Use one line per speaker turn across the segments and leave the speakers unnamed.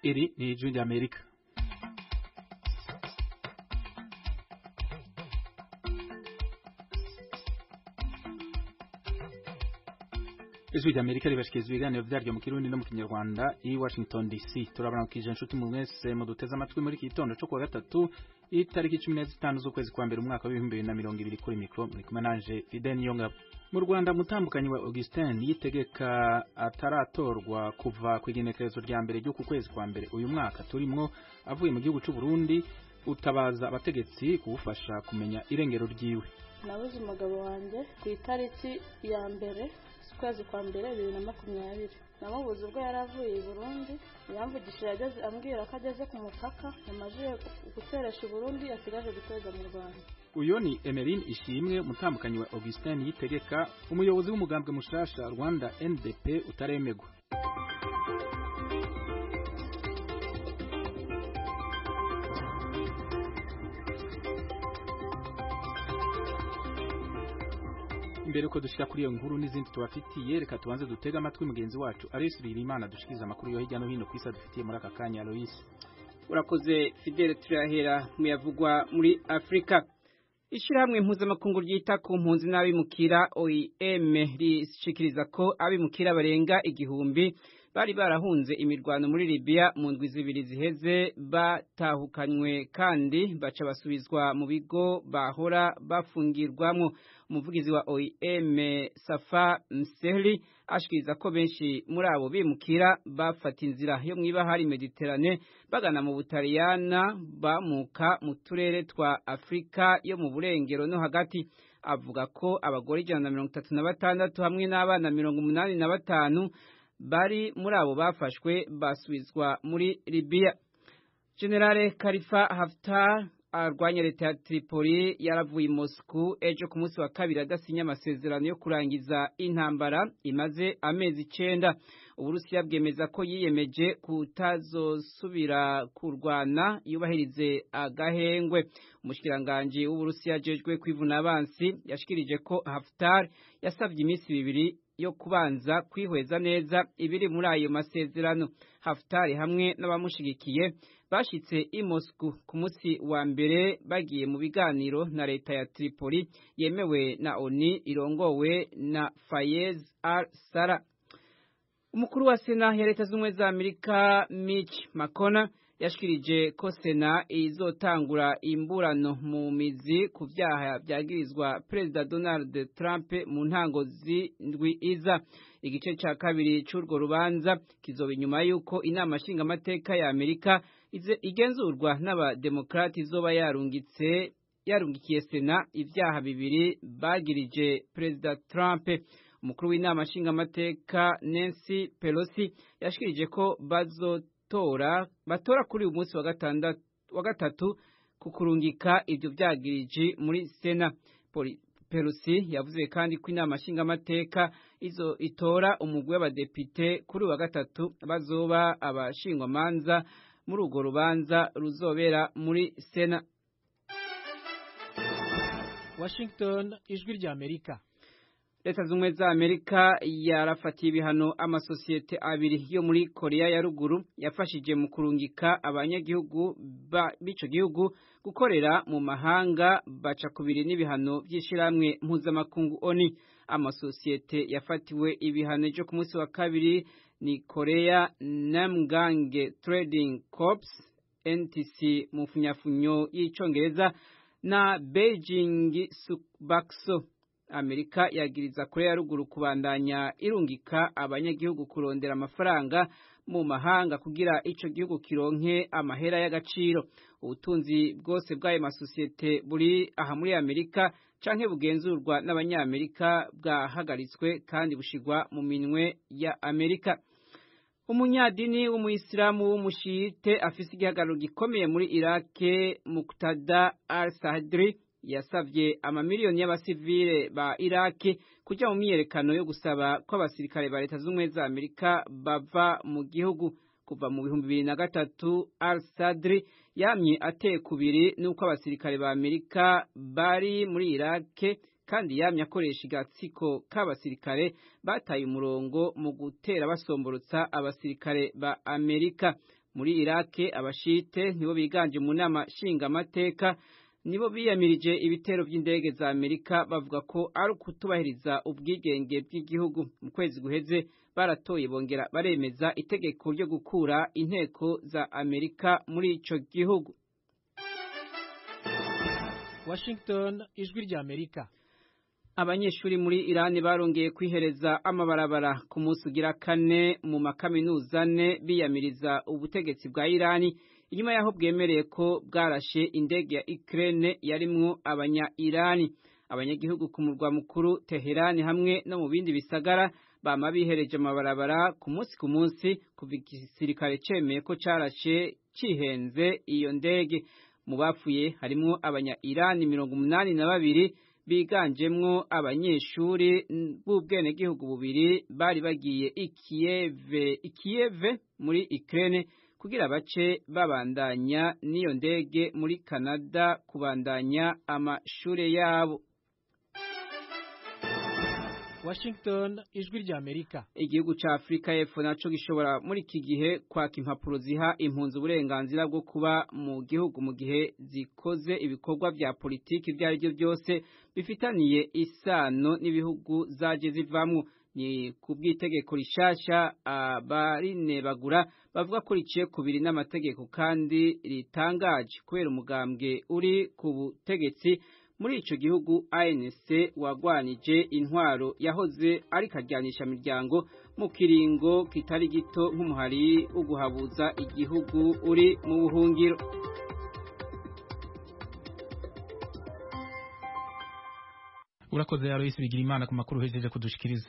Iri ni Ijwi ry'Amerika. Ijwi ry'Amerika ribashikiriza ibiganiro vyaryo mu Kirundi no mu Kinyarwanda i Washington DC. Turabaramukije inshuti mu mwese mu duteze amatwi muri iki gitondo cyo kuwa gatatu itariki 15 z'ukwezi kwa mbere umwaka wa 2020 kuri mikro muri kumwe nanje Fidel Nyonga. Mu Rwanda mutambukanyi wa Augustin yitegeka ataratorwa kuva ku igenekerezo rya mbere ryo ku kwezi kwa mbere uyu mwaka turimwo avuye mu gihugu cy'u Burundi utabaza abategetsi kuwufasha kumenya irengero ryiwe.
Nabuze umugabo wanje ku itariki ya mbere kwezi kwa mbere 2020 namubuze ubwo yaravuye i Burundi yamvugishije yageze ambwira ko ageze ku mupaka yamaje guteresha i Burundi asigaje guteza mu Rwanda.
Uyo ni Emeline Ishimwe mutambukanyi wa Augustin yitegeka umuyobozi w'umugambwe mushasha Rwanda NDP utaremegwa. Imbere ko dushika kuri iyo nkuru n'izindi tubafitiye reka tubanze dutega amatwi mugenzi wacu Arisubira Imana dushikiriza amakuru yo hirya no hino kwisa dufitiye muri aka kanya. Alois
urakoze Fidel, turahera mu yavugwa muri Afrika. Ishirahamwe mpuzamakungu ryita ku mpunzi n'abimukira OIM rishikiriza ko abimukira barenga igihumbi bari barahunze imirwano muri Libya mu ndwi zibiri ziheze batahukanywe kandi baca basubizwa mu bigo bahora bafungirwamo. Umuvugizi wa OIM Safa Msehli ashikiriza ko benshi muri abo bimukira bafata inzira yo mw'ibahari Mediterane bagana mu Butaliyana bamuka mu turere twa Afrika yo mu burengero no hagati. Avuga ko abagore 136 hamwe n'abana 85 bari muri abo bafashwe basubizwa muri Libya. General Khalifa Haftar arwanya leta ya Tripoli yaravuye i Moscow ejo ku munsi wa kabiri adasinya amasezerano yo kurangiza intambara imaze amezi 9. Uburusiya bwemeza ko yiyemeje kutazosubira kurwana yubahirize agahengwe. Umushikiranganje w'Uburusiya jejwe kwivuna abansi yashikirije ko Haftar yasavye iminsi 2 yo kubanza kwihweza neza ibiri muri ayo masezerano. Haftar hamwe n'abamushigikiye bashitse i Moscow ku munsi wa mbere bagiye mu biganiro na leta ya Tripoli yemewe na ONU irongowe na Fayez al-Sarraj. Umukuru wa Sena ya Leta Zunze za Amerika Mitch McConnell yashikirije ko Sena izotangura imburano mu mizi ku vyaha byagirizwa President Donald Trump mu ntango z'indwi iza. Igice ca kabiri c'urwo rubanza kizoba inyuma yuko inama nshinga amateka ya Amerika igenzurwa n'abademokrati izoba yarungikiye Sena ivyaha bibiri bagirije President Trump. Umukuru w'inama nshinga amateka Nancy Pelosi yashikirije ko batora kuri uyu munsi wa gatatu kukurungika ivyo vyagirije muri Sena. Pelosi yavuze kandi ko inama nshinga amateka itora umugwi w'abadepite kuri wa gatatu bazoba abashingwa manza muri urwo rubanza ruzobera muri Sena.
Washington, Ijwi ry'Amerika.
Leta Zunze za Amerika yarafatiye ibihano amasosiyete abiri yo muri Korea ya ruguru yafashije mu kurungika abanyagihugu b'ico gihugu gukorera mu mahanga baca kubiri n'ibihano by'ishiramwe mpuzamakungu ONU. Amasosiyete yafatiwe ibihano cyo ku munsi wa kabiri ni Korea Namgang Trading Corps NTC mu funyafunyo y'icongereza na Beijing Sukbakso. Amerika yagiriza Korea ya ruguru kubandanya irungika abanyagihugu kurondera amafaranga mu mahanga kugira ico gihugu kironke amahera y'agaciro. Ubutunzi bwose bw'ayo masosiyete buri aha muri Amerika canke bugenzurwa n'abanyamerika bwahagaritswe kandi bushigwa mu minwe ya Amerika. Umunyadini w'umuyisilamu w'umushite afise igihagararo gikomeye muri Iraq Muqtada al-Sadri yasavye amamiliyoni y'abasivile ba Iraq kuja mu myiyerekano yo gusaba ko abasirikare ba Leta Zunze za Amerika bava mu gihugu. Kuva mu 2003 al-Sadri yamye ateye kubiri nuko abasirikare ba Amerika bari muri Iraq kandi yamye akoresha igatsiko k'abasirikare bataye umurongo mu gutera basomborotsa abasirikare ba Amerika. muri Irake abashite nibo biganje mu nama nshingamateka nibo biyamirije ibitero by'indege za Amerika bavuga ko ari ukutubahiriza ubwigenge bw'igihugu. Mu kwezi guheze baratoye bongera baremeza itegeko ryo gukura inteko za Amerika muri ico gihugu.
Washington, ijwi rya Amerika.
Abanyeshuri muri Iran barongeye kwihereza amabarabara ku munsi ugira kane mu makaminuza ane biyamiriza ubutegetsi bwa Iran inyuma yaho bwemereye ko bwarashe indege ya Ukraine yarimwo abanya-Iran. Abanyagihugu ku murwa mukuru Teheran hamwe no mu bindi bisagara bama bihereje amabarabara ku munsi kuva igisirikare cemeye ko carashe cihenze iyo ndege. Mu bapfuye harimwo abanya-Iran 82 biganjemwo abanyeshuri b'ubwenegihugu bubiri bari bagiye i Kiev muri Ukraine kugira bace babandanya n'iyo ndege muri Canada kubandanya amashure yabo.
Washington, ijwi rya Amerika.
Igihugu ca Afrika y'Epfo naco gishobora muri iki gihe kwaka impapuro ziha impunzi uburenganzira bwo kuba mu gihugu mu gihe zikoze ibikorwa vya politiki vyari byo byose bifitaniye isano n'ibihugu zaje zivamwo. Ni kubw'itegeko rishasha abarinebagura bavuga ko riciye kubiri n'amategeko kandi ritangaje kubera umugambwe uri ku butegetsi muri ico gihugu ANC wagwanije intwaro yahoze ari karyanisha miryango mu kiringo kitari gito nk'umuhari uguhabuza igihugu uri mu buhungiro.
Urakoze Alois Bigirimana ku makuru hejeje kudushikiriza.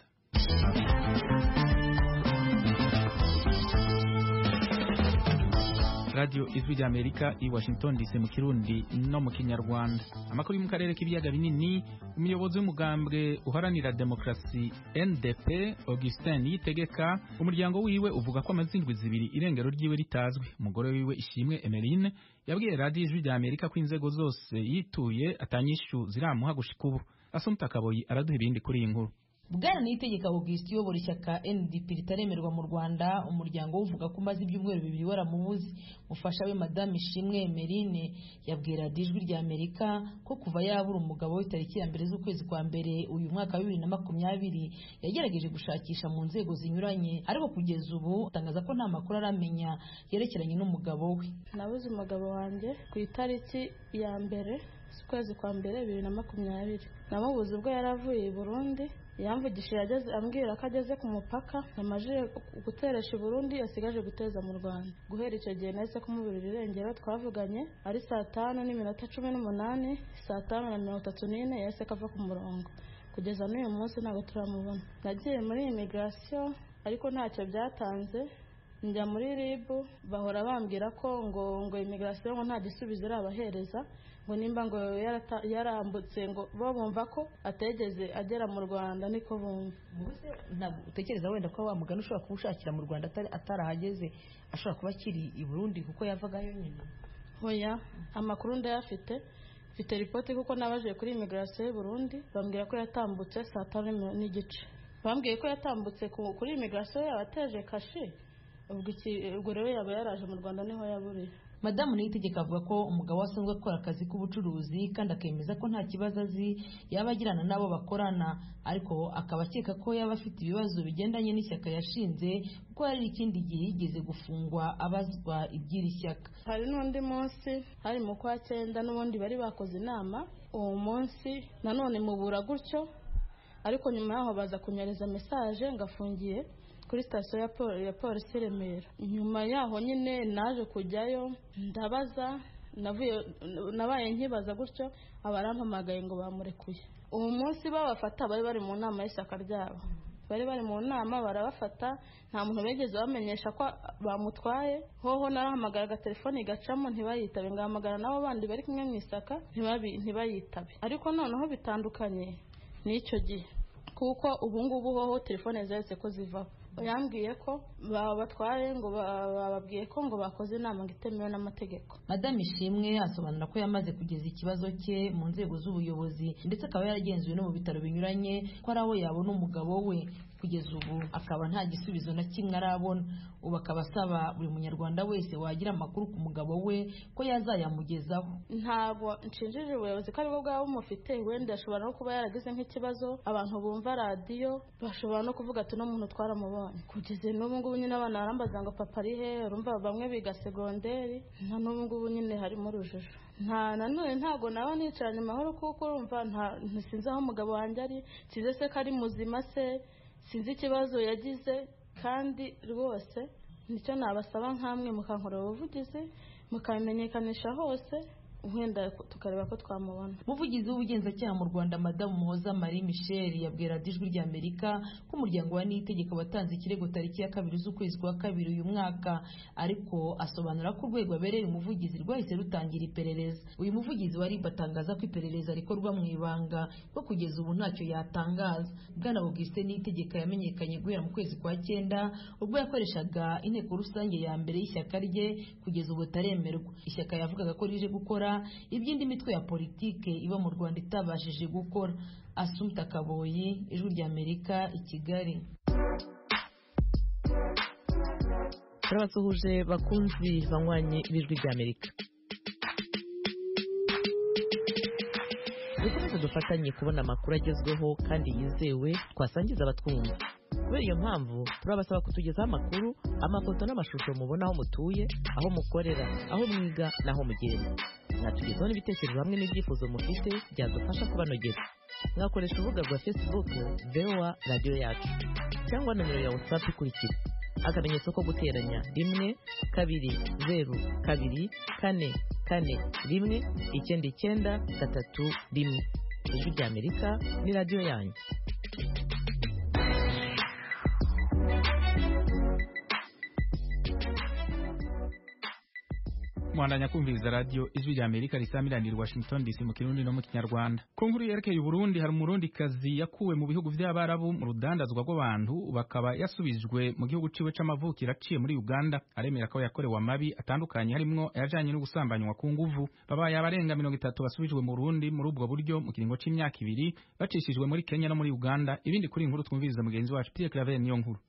Radio Ijwi rya Amerika i Washington DC mu Kirundi no mu Kinyarwanda. Amakuru mu karere k'ibiyaga binini, umuyobozi w'umugambwe uharanira demokrasi NDP Augustin Niyitegeka umuryango wiwe uvuga ko amazindwi zibiri irengero ryiwe ritazwe. Umugore wiwe Ishimwe Emeline yabwiye Radio Ijwi rya Amerika ko inzego zose yituye atanyishu ziramuha gushika ubu. Asumta Kaboyi araduha ibindi kuri iyi nkuru.
Bwana Niyitegeka Augustin uyobora ishyaka NDP ritaremerwa mu Rwanda, umuryango uvuga ko maze ibyumweru bibiri waramubuze. Mufasha we Madame Ishimwe Emeline yabwira Ijwi rya Amerika ko kuva yabura umugabo we tariki ya mbere z'ukwezi kwa mbere uyu mwaka wa 2020 yagerageje gushakisha mu nzego zinyuranye, ariko kugeza ubu tangaza ko nta makuru aramenya yerekeranye n'umugabo we.
Nabuze umugabo wanjye ku itariki ya mbere z'ukwezi kwa mbere 2020. Namubuze ubwo yaravuye i Burundi. Yamvugishije yageze ambwira ko ageze ku mupaka yamaje guteresha i Burundi asigaje guteza mu Rwanda. Guhera icyo gihe nahise kumubirira irengero, twavuganye ari 5:18, 5:34 yahise kava ku murongo. Kugeza n'uyu munsi ntabwo turamubona. Nagiye muri immigration ariko ntacyo byatanze. Njya muri RIB bahora bambwira ko ngo immigration ngo nta gisubizo irabahereza, ngo nimba ngo yarambutse ngo bo bumva ko ategeze agera mu Rwanda niko bumva.
Ntabwo utekereza wenda ko wamugana ushobora kubushakira mu Rwanda atarahageze, ashobora kuba kiri i Burundi kuko yavagayo nyine?
Hoya, amakuru ndayafite. Mfite ripoti kuko nabaje kuri immigration y'u Burundi bambwira ko yatambutse 5:30. Bambwiye ko yatambutse kuri immigration yabateje kashe. Ubwo rero yaba yaraje mu Rwanda niho yaburiye.
Madamu Niyitegeka avuga ko umugabo asanzwe akora akazi k'ubucuruzi kandi akemeza ko nta kibazo azi yaba agirana nabo bakorana, ariko akaba akeka ko yaba afite ibibazo bigendanye n'ishyaka yashinze kuko hari ikindi gihe yigeze gufungwa abazwa iby'iri shyaka.
Hari n'undi munsi hari mu kwa 9 n'ubundi bari bakoze inama, uwo munsi nanone mubura gutyo, ariko nyuma yaho baza kunyereza message ngafungiye kuri station ya polisi Remera. Nyuma yaho nyine naje kujyayo ndabaza, nabaye nkibaza gutyo abarampamagaye ngo bamurekuye. Uwo munsi babafata bari mu nama y'ishyaka ryabo, bari mu nama barabafata, nta muntu begeze bamenyesha ko bamutwaye. Hoho narahamagara telefone igacamo ntibayitabe, ngahamagara nabo bandi bari kumwe mu isaka ntibayitabe. Ariko noneho bitandukanye n'icyo gihe kuko ubu ngubu hoho telefone zahise ko zivaho. Yambwiye ko batwaye ngo bababwiye ko ngo bakoze inama ngo itemewe n'amategeko.
Madame Ishimwe asobanura ko yamaze kugeza ikibazo cye mu nzego z'ubuyobozi ndetse akaba yaragenzuwe no mu bitaro binyuranye ko ari aho yabona umugabo we. kugeza ubu akaba nta gisubizo na kimwe arabona. Ubu akaba asaba buri munyarwanda wese wagira amakuru ku mugabo we ko yazayamugezaho.
Ntabwo nshinjije ubuyobozi ko aribwo bwaba bumufite, wenda ashobora no kuba yaragize nk'ikibazo, abantu bumva radiyo bashobora no kuvuga ati uno muntu twaramubonye. Kugeza n'ubu ngubu nyine abana barambaza ngo papa ari he, urumva bamwe biga segonderi, nta n'ubu ngubu nyine harimo urujijo. Nanone ntabwo naba nicaranye amahoro kuko urumva sinzi aho umugabo wanjye ari, sinzi se ko ari muzima se, sinzi ikibazo yagize, kandi rwose nicyo nabasaba nkamwe mukankorera ubuvugizi mukabimenyekanisha hose, wenda tukareba ko twamubona.
Umuvugizi w'ubugenzacyaha mu Rwanda Madamu Muhoza Marie Michel yabwira Ijwi ry'Amerika ko umuryango wa Niyitegeka watanze ikirego tariki ya 2 z'ukwezi kwa 2 uyu mwaka, ariko asobanura ko urwego abereye umuvugizi rwahise rutangira iperereza. Uyu muvugizi wa RIB atangaza ko iperereza rikorwa mu ibanga ko kugeza ubu ntacyo yatangaza. Bwana Augustin Niyitegeka yamenyekanye guhera mu kwezi kwa 9 ubwo yakoreshaga inteko rusange ya mbere y'ishyaka rye, kugeza ubu taremerwa. Ishyaka yavugaga ko rije gukora iby'indi mitwe ya politike iba mu Rwanda itabashije gukora. Assumpta Kaboyi, Ijwi ry'Amerika, i Kigali.
Turabasuhuje bakunzi banywanye b'Ijwi ry'Amerika. Dukomeze dufatanye kubona amakuru agezweho kandi yizewe twasangiza abatwumva. Kubera iyo mpamvu turabasaba kutugezaho amakuru, amafoto n'amashusho mubona aho mutuye, aho mukorera, aho mwiga n'aho mugenda. Mwatugezaho n'ibitekerezo hamwe n'ibyifuzo mufite byadufasha kubanogera. Mwakoresha urubuga rwa Facebook VOA Radio Yacu cyangwa nomero ya WhatsApp ikurikira: akamenyetso ko guteranya 1 2 0 2 4 4 1 9 9 3 1. Ijwi ry'Amerika ni radio yanyu.
Mwandanya kumviriza radio Ijwi ry'Amerika risamiranira Washington DC mu Kirundi no mu Kinyarwanda. Ku nkuru yerekeye Burundi, hari umurundi kazi yakuwe mu bihugu by'Abarabu mu rudandazwa rw'abantu bakaba yasubijwe mu gihugu ciwe c'amavukiro aciye muri Uganda. Aremera ko yakorewe amabi atandukanye harimwo yajanye no gusambanywa ku nguvu. Babaye abarenga 30 basubijwe mu Burundi muri ubwo buryo mu kiringo c'imyaka 2 bacishijwe muri Kenya no muri Uganda. Ibindi kuri inkuru twumviriza mugenzi wacu Pierre Claver niyo nkuru.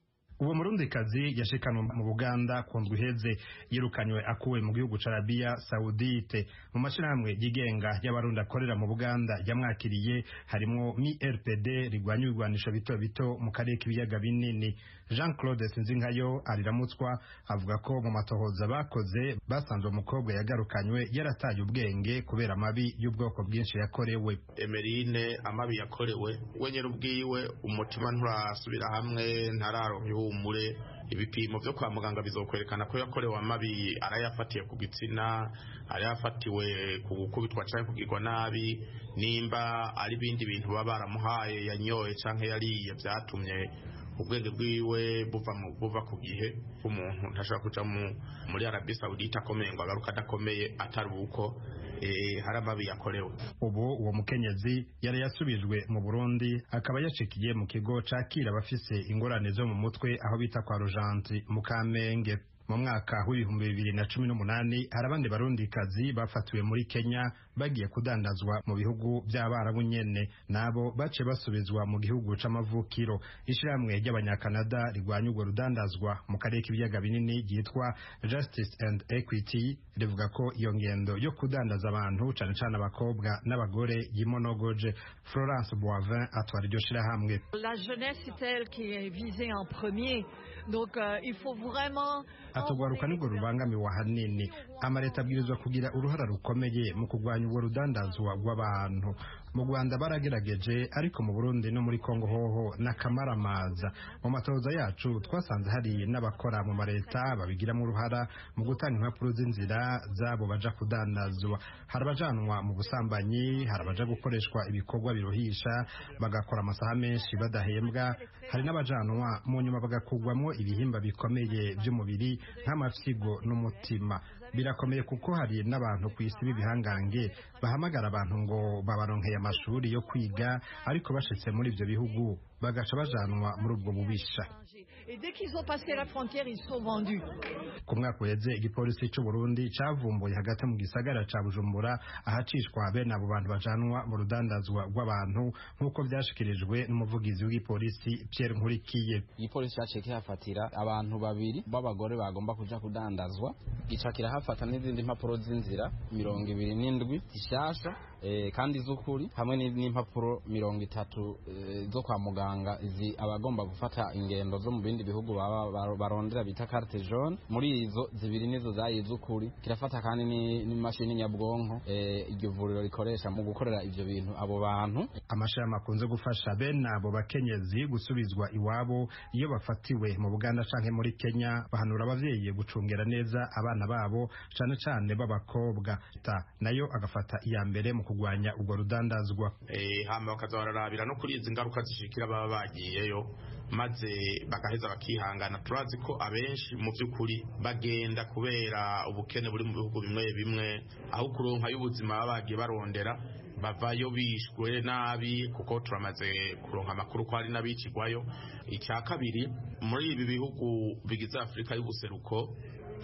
Uwo murundikazi yashikanwe mu Buganda kundwa iheze, yirukanywe akuwe mu gihugu ca Arabia Saudite. Mu mashirahamwe yigenga y'abarundi akorera mu Buganda yamwakiriye harimo MIRPD rigwanya ibigwanisho bito bito mu karere k'ibiyaga binini. Jean Claude Sinzinkayo ariramutswa avuga ko mu matohoza bakoze basanze umukobwa yagarukanywe yarataye ubwenge kubera amabi y'ubwoko bwinshi yakorewe.
Emerine amabi yakorewe wenyere ubwiwe umutima nturasubira hamwe, ntararonka umure. Ibipimo byo kwa muganga bizokwerekana ko yakorewe amabi, arayafatiye ku gitsina, arayafatiwe ku gukubitwa cyangwa kugirwa nabi, nimba ari bindi bintu baba baramuhaye yanyoye canke yariye byatumye ubwenge bwiwe buva ku gihe. Umuntu ntashobora kuja muri Arabia Saudite akomeye ngo agaruka adakomeye atari uko hari amabi yakorewe.
Ubu uwo mukenyezi yari yasubijwe mu Burundi, akaba yashikiye mu kigo cakira abafise ingorane zo mu mutwe aho bita kwa Rojanti mu Kamenge. Mu mwaka w'ibihumbi 2018 hari abandi barundikazi bafatiwe muri Kenya bagiye kudandazwa mu bihugu by'Abarabu nyene, nabo bace basubizwa mu gihugu c'amavukiro. Ishiramwe ry'Abanyakanada rigwanya urwo rudandazwa mu karere k'ibiyaga binini ryitwa Justice and Equity rivuga ko iyo ngendo yo kudandaza abantu cane cane abakobwa n'abagore yimonogoje. Florence Boivin atwara iryo shirahamwe.
La jeunesse c'est elle qui est visée en premier, donc il faut vraiment
atugwaruka nibwo rubangamiwe hanini. Amareta abwirizwa kugira uruhara rukomeye mu kurwanya urwo rudandazwa rw'abantu. Mu Rwanda baragerageje, ariko mu Burundi no muri Kongo hoho n'akamaramaza. Mu matoza yacu twasanze hari n'abakora mu mareta babigiramo uruhara mu gutanga impapuro z'inzira zabo baja kudandazwa. Hari abajanwa mu busambanyi, hari abaja gukoreshwa ibikorwa biruhisha bagakora amasaha menshi badahembwa, hari n'abajanwa mu nyuma bagakugwamo ibihimba bikomeye by'umubiri nk'amafyigo n'umutima. Birakomeye kuko hari n'abantu ku isi b'ibihangange bahamagara abantu ngo babaronkeye amashuri yo kwiga, ariko bashitse muri ibyo bihugu bagaca bajanwa muri ubwo bubisha.
et dès qu'ils ont passé la frontière, ils sont vendus.
Ku mwaka uheze igipolisi cy'u Burundi cavumbuye hagati mu gisagara ca Bujumbura ahacishwa bene abo bantu bajanwa mu rudandazwa rw'abantu nk'uko byashikirijwe n'umuvugizi w'igipolisi Pierre Nkurikiye.
Igipolisi cyaciye kihafatira abantu babiri b'abagore bagomba kuja kudandazwa, gica kirahafata n'izindi mpapuro z'inzira 27 zishasha kandi z'ukuri hamwe n'impapuro 30 zo kwa muganga izi abagomba gufata ingendo zo mu bindi bihugu barondera bita carte jaune. Muri izo zibiri nizo zayizukuri kirafata kandi n'imashini nyabwonko iryo vuriro rikoresha mu gukorera ivyo bintu abo bantu.
Amashami akunze gufasha bene abo bakenyezi gusubizwa iwabo iyo bafatiwe mu Buganda canke muri Kenya, bahanura abavyeyi gucungera neza abana babo cane cane b'abakobwa, nayo agafata iya mbere mu kugwanya ubwo rudandazwa.
Hama bakazararabira no kuri izi ngaruka zishikira baba bagiyeyo maze bagaheza bakihangana. Turazi ko abenshi mu by'ukuri bagenda kubera ubukene buri mu bihugu bimwe bimwe, aho kuronka y'ubuzima baba bagiye barondera bavayo bishwe nabi, kuko turamaze kuronka amakuru ko hari n'abicigwayo. Icya kabiri, muri ibi bihugu bigize Afrika y'ubuseruko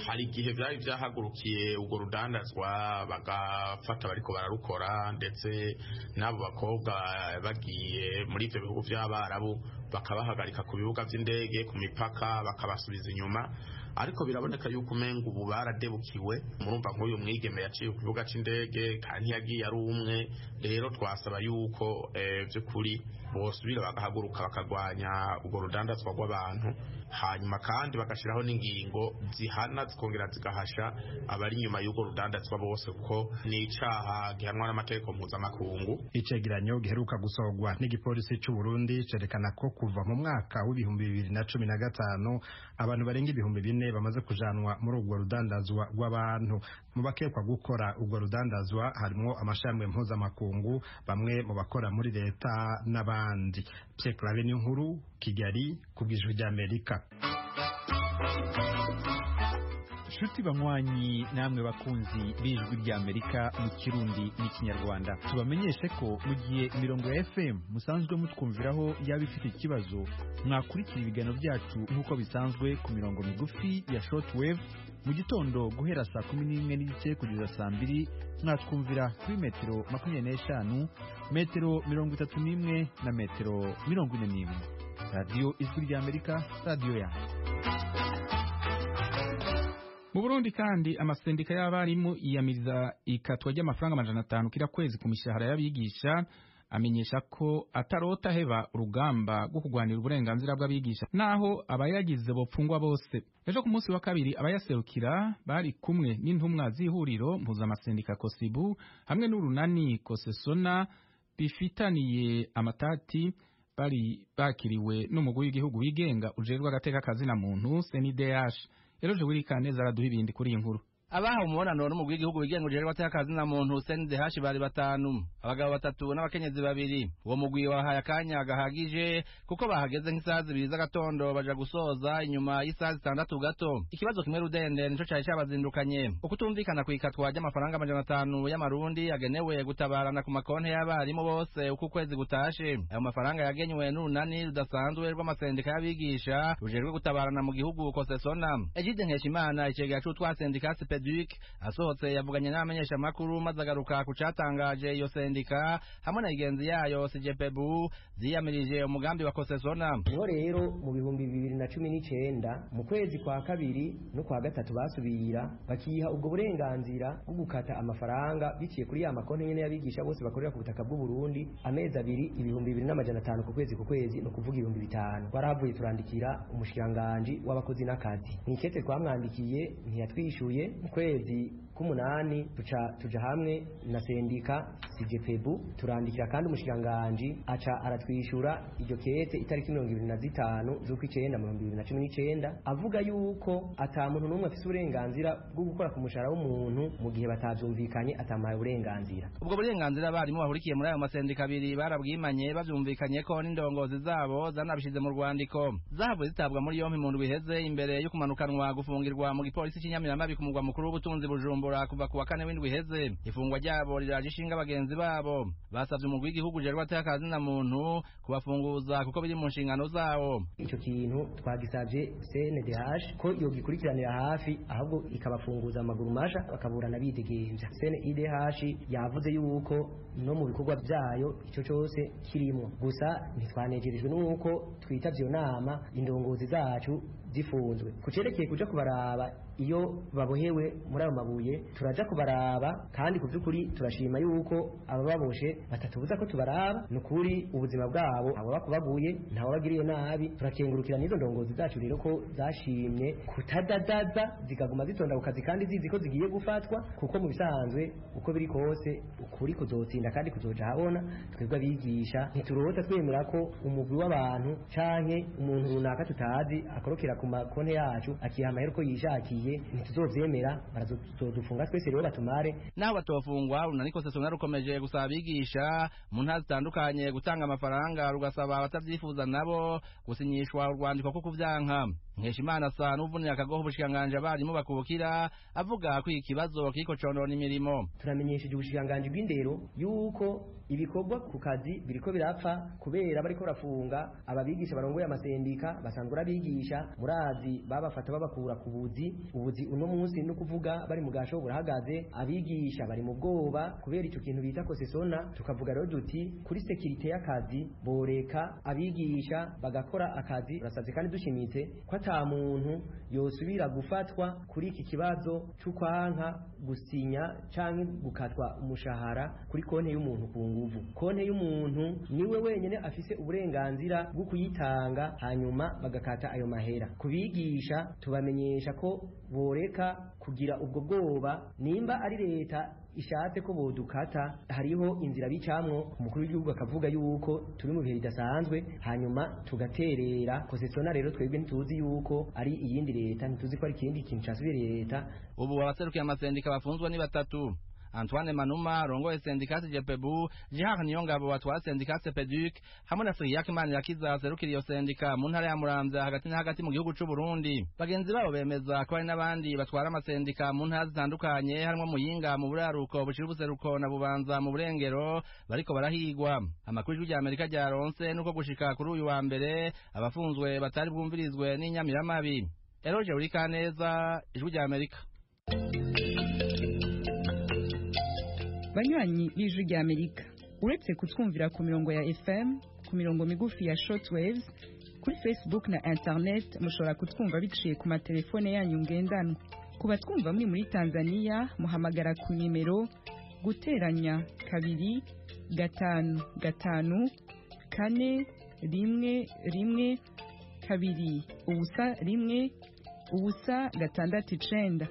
hari igihe byari byahagurukiye ubwo rudandazwa bagafata bariko bararukora, ndetse n'abo bakobwa bagiye muri ivyo bihugu by'Abarabu bakabahagarika ku bibuga by'indege, ku mipaka, bakabasubiza inyuma. Ariko biraboneka yuko umenga ubu baradebukiwe. Murumva nk'uyu mwigeme yaciye ku kibuga c'indege kandi yagiye ari umwe. Rero twasaba yuko by'ukuri bosubira bagahaguruka bakagwanya ubwo rudandazwa rw'abantu, hanyuma kandi bagashiraho n'ingingo zihana zikongera zigahasha abari inyuma y'ubwo rudandazwa bose, kuko ni icaha gihanwa n'amategeko mpuzamakungu.
Icegeranyo giheruka gusohorwa n'igipolisi cy'u Burundi cerekana ko kuva mu mwaka w'2015 abantu barenga 4,000 bamaze kujanwa muri ubwo rudandazwa rw'abantu. Mu bakekwa gukora ubwo rudandazwa harimo amashami mpuzamakungu, bamwe mu bakora muri leta n'abandi. Pierre Claver Niyonkuru, Kigali, ku bw'Ijwi ry'Amerika.
Shuti banywanyi namwe bakunzi b'Ijwi ry'Amerika mu Kirundi n'Ikinyarwanda, tubamenyeshe ko mu gihe imirongo ya FM musanzwe mutwumviraho yaba ifite ikibazo, mwakurikira ibiganiro byacu nk'uko bisanzwe ku mirongo migufi ya shortwave mu gitondo guhera saa 11:30 kugeza saa 2, mwatwumvira kuri metero 25, metero 31 na metero 41. Radio Ijwi ry'Amerika, radio ya
mu Burundi. Kandi amasendika y'abarimu yiyamiriza ikatwa ry'amafaranga 500 kira kwezi ku mishahara y'abigisha, amenyesha ko atarota heba urugamba rwo kugwanira uburenganzira bw'abigisha naho abayagize bopfungwa bose. Ejo ku munsi wa kabiri abayaserukira bari kumwe n'intumwa z'ihuriro mpuzamasendika Kosibu hamwe n'urunani Kosesona bifitaniye amatati, bari bakiriwe n'umugwi w'igihugu wigenga ujerwa agateka kazi na muntu CNDH. Eroje Wirikaneza araduha ibindi kuri iyi nkuru.
Abaha umubonano n'umugwi w'igihugu wigenga ujerwa agateka kazi na muntu CNDH bari 5, abagabo 3 n'abakenyezi 2. Uwo mugwi wahaye akanya gahagije kuko bahageze nk'isaha 2 z'agatondo baja gusoza inyuma y'isaha 6 gato. Ikibazo kimwe rudende nico cari cabazindukanye, ukutumvikana kwikatwa ry'amafaranga 500 y'amarundi yagenewe gutabarana ku makonti y'abarimu bose uko kwezi gutashe. Ayo mafaranga yagenywe n'urunani rudasanzwe rw'amasendika y'abigisha rujerwe gutabarana mu gihugu Kosesona. Egide Nkeshimana icegera c'utwasendika Duke asohotse yavuganye n'amenyesha makuru maze agaruka ku catangaje iyo sendika hamwe na igenzi yayo CGPBU ziyamirije umugambi wa Kosesona.
Niho rero mu bihumbi 2019 mu kwezi kwa kabiri no kwa gatatu basubira bakiha ubwo burenganzira bwo gukata amafaranga biciye kuri ya makonti nyene y'abigisha bose bakorera ku butaka bw'u Burundi amezi 2 ibihumbi 2,500 ku kwezi no kuvuga ibihumbi 5. Twaravuye turandikira umushikiranganje w'abakozi n'akazi, nikete twamwandikiye ntiyatwishuye. Kwezi k'umunani tuja hamwe na sendika CGPBU turandikira kandi umushikiranganje aca aratwishura iryo kete itariki 25 z'ukwicenda mu 2019 avuga yuko ata muntu n'umwe afise uburenganzira bwo gukora ku mushahara w'umuntu mu gihe batavyumvikanye atamaye uburenganzira.
Ubwo burenganzira barimo bahurikiye muri ayo masendika 2 barabwimanye bavyumvikanye ko n'indongozi zabo zanabishize mu rwandiko. Zahavuye zitabwa muri yompi mu ndwi iheze imbere yo kumanukanwa gufungirwa mu gipolisi cy'Inyamiramabi ku mugwa mukuru w'ubutunzi Bujumbura. Bujumbura kuva ku wa kane w'indwi iheze ifungwa ryabo riraje ishinga abagenzi babo basavye umugwi w'igihugu ujejwe atakazi na muntu kubafunguza kuko biri mu nshingano zawo.
Ico kintu twagisavye CNDH ko yogikurikiranira hafi ahubwo ikabafunguza amaguru masha bakaburana bidegemvya. CNDH yavuze yuko no mu bikorwa byayo ico cyose kirimo, gusa ntitwanejerijwe nuko twitavye iyo nama indongozi zacu zifunzwe. Kucerekeye kuja kubaraba iyo babohewe muri ayo mabuye turaja kubaraba, kandi ku by'ukuri turashima yuko abababoshe batatubuza ko tubaraba. Nukuri ubuzima bwabo abo bakubaguye ntawe bagiriye nabi. Turakengurukira n'izo ndongozi zacu rero ko zashimye kutadadaza zikaguma zitonda ku kazi kandi zizi ko zigiye gufatwa, kuko mu bisanzwe uko biri kose ukuri kuzotsinda kandi kuzoja habona. Twebwe abigisha ntiturota twemera ko umugwi w'abantu canke umuntu runaka tutazi akorokera ku makonte yacu akiha amahera uko yishakiye. Ntituzovyemera, barazodufunga twese rero batumare.
Naho batofungwa runaniko sesona rukomeje gusaba abigisha mu ntara zitandukanye gutanga amafaranga, rugasaba abatavyifuza nabo gusinyishwa urwandiko ko kuvyanka. Nkeshimana asa n'uvunira akagoho ubushikanganje abarimu bakubukira avuga ko ikibazo kiriko conona imirimo.
Turamenyesheje ubushikanganje bw'indero yuko ibikorwa ku kazi biriko birapfa kubera bariko barafunga ababigisha barongoye amasendika basanzwe abigisha murazi babafata babakura ku ubuzi uno munsi no kuvuga bari mu gasho burahagaze. Abigisha bari mu bwoba kubera ico kintu bita kosesona. Tukavuga rero duti kuri security y'akazi boreka abigisha bagakora akazi rasaze, kandi dushimitse ko ata muntu yosubira gufatwa kuri iki kibazo c'ukwanka gusinya canke gukatwa umushahara kuri konte y'umuntu ku nguvu. Konte y'umuntu niwe wenyene afise uburenganzira bwo kuyitanga hanyuma bagakata ayo mahera. Kubigisha tubamenyesha ko boreka kugira ubwo bwoba. Nimba ari leta ishatse ko bodukata hariho inzira bicamwo, umukuru w'igihugu akavuga yuko turi mu bihe bidasanzwe hanyuma tugaterera kosesona. Rero twebwe ntituzi yuko ari iyindi leta, ntituzi ko ari ikindi kintu casubiriye leta.
Ubu abaserukiye amasendika bafunzwe ni batatu: Antoine Manuma rongoye sendikati Jepebu, Jean Niyongabo watwara sendikati Peduc, hamwe na Siriyak Manirakiza serukira iyo sendika mu ntara ya Muramvya hagati na hagati mu gihugu c'u Burundi. Bagenzi babo bemeza ko hari n'abandi batwara amasendika mu ntara zitandukanye harimo Muyinga mu buraruko, Bushira ubuseruko na Bubanza mu burengero bariko barahigwa. Amakuru y'Ijwi ry'Amerika ryaronse nuko gushika kuri uyu wa mbere abafunzwe batari bwumvirizwe n'inyamiramabi. Eroje Urikaneza, Ijwi ry'Amerika.
Banywanyi b'Ijwi ry'Amerika, uretse kutwumvira ku mirongo ya FM, ku mirongo migufi ya shortwaves, kuri Facebook na internet mushobora kutwumva biciye ku matelefone yanyu ngendanwa. Ku batwumva muri Tanzania muhamagara ku nimero guteranya 2 5 5 4 1 1 2 ubusa 1 ubusa 6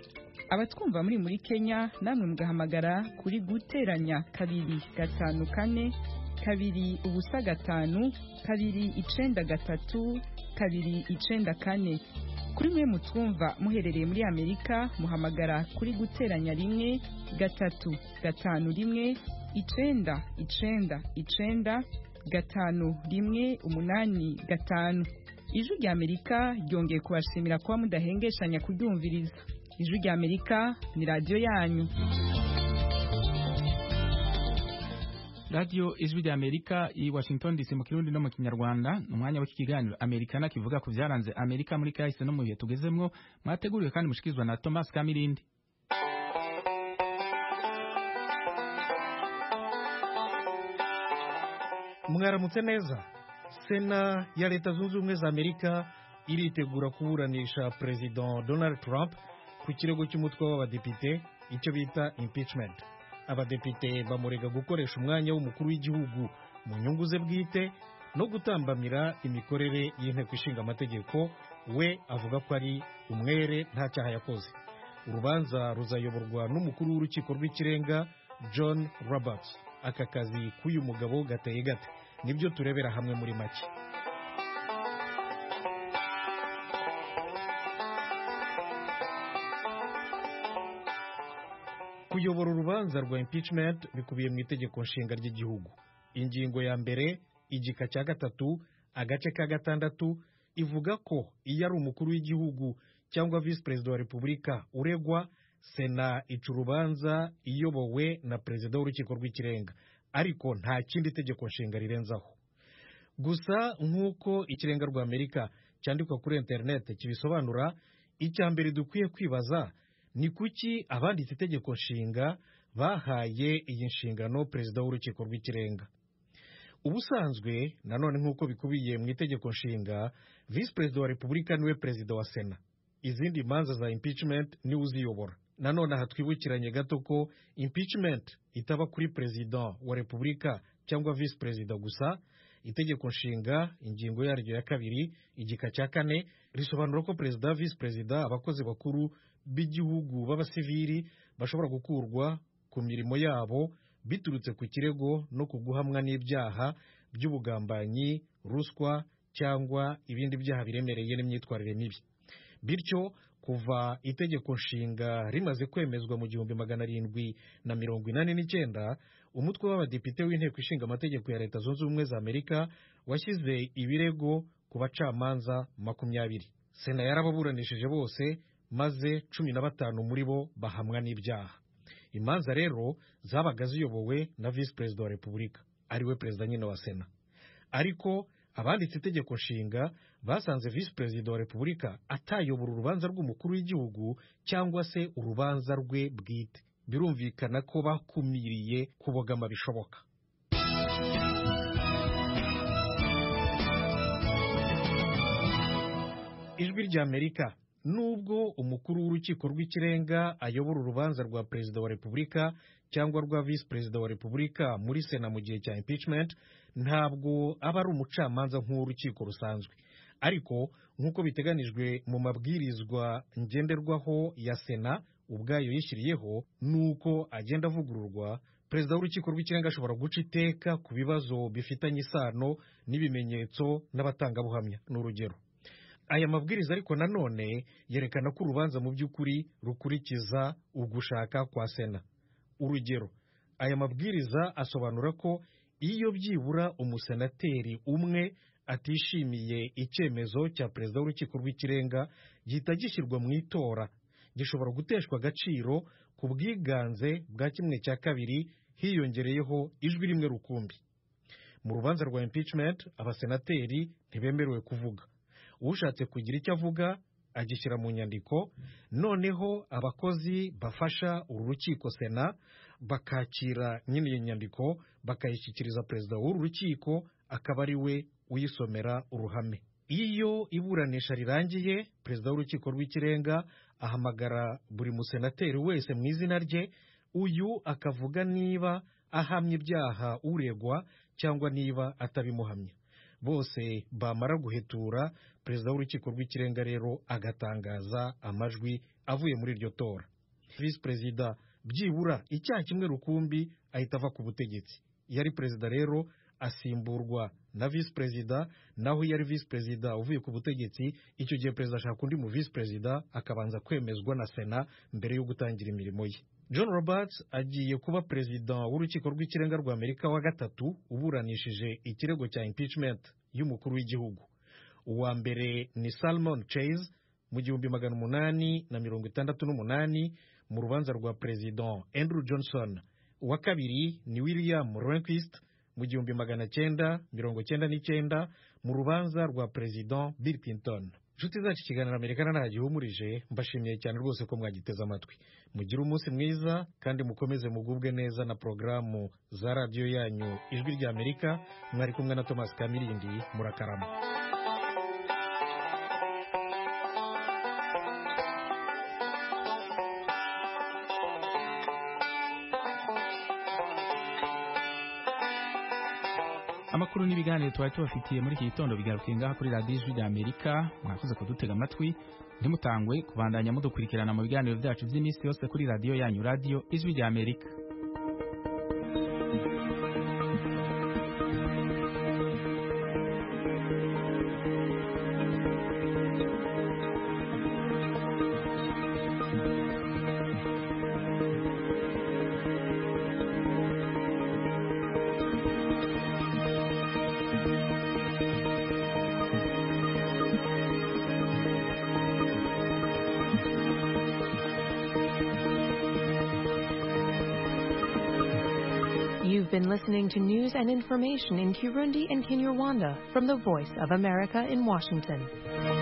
Abatwumva muri Kenya namwe mugahamagara kuri guteranya 2 5 4 2 ubusa 5 2 9 3 2 9 kuri mwe mutwumva muherereye muri Amerika muhamagara kuri guteranya 1 3 5 1 9 9 5 1 8 5. Ijwi ry'Amerika ryongeye kubashimira kuba mudahengeshanya kuryumviriza. Ijwi ry'Amerika ni radio yanyu.
Radio Ijwi ry'Amerika i Washington DC mu Kirundi no mu Kinyarwanda, umwanya w'ikiganiro Amerikana kivuga ku vyaranze Amerika muri kahise no mu bihe tugezemwo, mwateguriwe kandi mushikizwa na Thomas Kamirindi.
Mwaramutse neza. Sena ya Leta Zunze Ubumwe za Amerika iritegura kuburanisha President Donald Trump ku kirego cy'umutwe w'abadepite icyo bita impeachment. Abadepite bamurega gukoresha umwanya w'umukuru w'igihugu mu nyungu ze bwite no gutambamira imikorere y'inteko ishinga amategeko. We avuga ko ari umwere nta cyaha yakoze. Urubanza ruzayoborwa n'umukuru w'urukiko rw'ikirenga John Roberts. Aka kazi k'uyu mugabo gateye gate? Nibyo turebera hamwe muri make. Kuyobora urubanza rwa impeachment bikubiye mu itegeko nshinga ry'igihugu. Ingingo ya mbere igika cya 3 agace ka 6 ivuga ko iyo ari umukuru w'igihugu cyangwa vice president wa repubulika uregwa, sena ica urubanza iyobowe na perezida w'urukiko rw'ikirenga, ariko nta kindi tegeko nshinga rirenzaho. Gusa nk'uko ikirenga rwa Amerika cyandikwa kuri interineti kibisobanura, icya mbere dukwiye kwibaza ni kuki abanditse itegeko nshinga bahaye iyi nshingano perezida w'urukiko rw'ikirenga. Ubusanzwe nanone nk'uko bikubiye mu itegeko nshinga, visi perezida wa repubulika niwe perezida wa sena, izindi manza za impeachment niwe uziyobora. Nanone aha twibukiranye gato ko impeachment itaba kuri perezida wa repubulika cyangwa visi perezida gusa. Itegeko nshinga ingingo yaryo ya 2 igika cya 4 risobanura ko perezida, visi perezida, abakozi bakuru b'igihugu b'abasivili bashobora gukurwa ku mirimo yabo biturutse ku kirego no kuguhamwa n'ibyaha by'ubugambanyi, ruswa cyangwa ibindi byaha biremereye n'imyitwarire mibi. Bityo kuva itegeko nshinga rimaze kwemezwa mu 1789, umutwe w'abadepite w'inteko ishinga amategeko ya Leta Zunze Ubumwe za Amerika washyize ibirego ku bacamanza 20. Sena yarababuranishije bose maze 15 muri bo bahamwa n'ibyaha. Imanza rero zabaga ziyobowe na visi perezida wa repubulika, ariwe perezida nyine wa sena. Ariko abanditse itegeko nshinga basanze visi perezida wa repubulika atayobora urubanza rw'umukuru w'igihugu cyangwa se urubanza rwe bwite. Birumvikana ko bakumiriye kubogama bishoboka. Ijwi rya Amerika, nubwo umukuru w'urukiko rw'ikirenga ayobora urubanza rwa perezida wa repubulika cyangwa rwa visi perezida wa repubulika muri sena mu gihe cya impeachment, ntabwo aba ari umucamanza nk'urukiko rusanzwe. Ariko nk'uko biteganijwe mu mabwirizwa ngenderwaho ya sena ubwayo yishyiriyeho, nuko agenda avugururwa, perezida w'urukiko rw'ikirenga ashobora guca iteka ku bibazo bifitanye isano n'ibimenyetso n'abatangabuhamya. N'urugero, aya mabwiriza ariko nanone yerekana ko urubanza mu by'ukuri rukurikiza ugushaka kwa sena. Urugero, aya mabwiriza asobanura ko iyo byibura umusenateri umwe atishimiye icyemezo cya perezida w'urukiko rw'ikirenga gihita gishyirwa mu itora, gishobora guteshwa agaciro ku bwiganze bwa 1/2 hiyongereyeho ijwi rimwe rukumbi. Mu rubanza rwa impeachment abasenateri ntibemerewe kuvuga. Ushatse kugira icyo avuga agishyira mu nyandiko, noneho abakozi bafasha uru rukiko sena bakakira nyine iyo nyandiko bakayishyikiriza perezida w'uru rukiko, akaba ari we uyisomera uruhame. Iyo iburanisha rirangiye, perezida w'urukiko rw'ikirenga ahamagara buri musenateri wese mu izina rye, uyu akavuga niba ahamye ibyaha uregwa cyangwa niba atabimuhamya. Bose bamara guhetura, perezida w'urukiko rw'ikirenga rero agatangaza amajwi avuye muri iryo tora. Visi perezida byibura icyaha kimwe rukumbi ahita ava ku butegetsi. Iyo ari perezida rero asimburwa na visi perezida, naho iyo ari visi perezida uvuye ku butegetsi, icyo gihe perezida ashaka undi mu visi perezida akabanza kwemezwa na sena mbere yo gutangira imirimo ye. John Roberts agiye kuba perezida w'urukiko rw'ikirenga rwa Amerika wa 3 uburanishije ikirego cya impeachment y'umukuru w'igihugu. Uwa mbere ni Salmon Chase mu 1868 mu rubanza rwa perezida Andrew Johnson. Uwa kabiri ni William Rehnquist mu 1999 mu rubanza rwa perezida Bill Clinton. Inshuti zacu, ikiganiro Amerika nagihumurije, mbashimiye cyane rwose ko mwagiteze amatwi. Mugire umunsi mwiza kandi mukomeze mugubwe neza na programu za radio yanyu Ijwi rya Amerika. Mwari kumwe na Thomas Kamirindi. Murakarama.
Amakuru n'ibiganiro twari tubafitiye muri iki gitondo bigarukiye ngaha kuri radio Ijwi rya Amerika. Mwakoze kudutega amatwi, ntimutangwe kubandanya mudukurikirana mu biganiro byacu by'iminsi yose kuri radio yanyu, radio Ijwi rya Amerika.
You've been listening to news and information in Kirundi and Kinyarwanda from the Voice of America in Washington.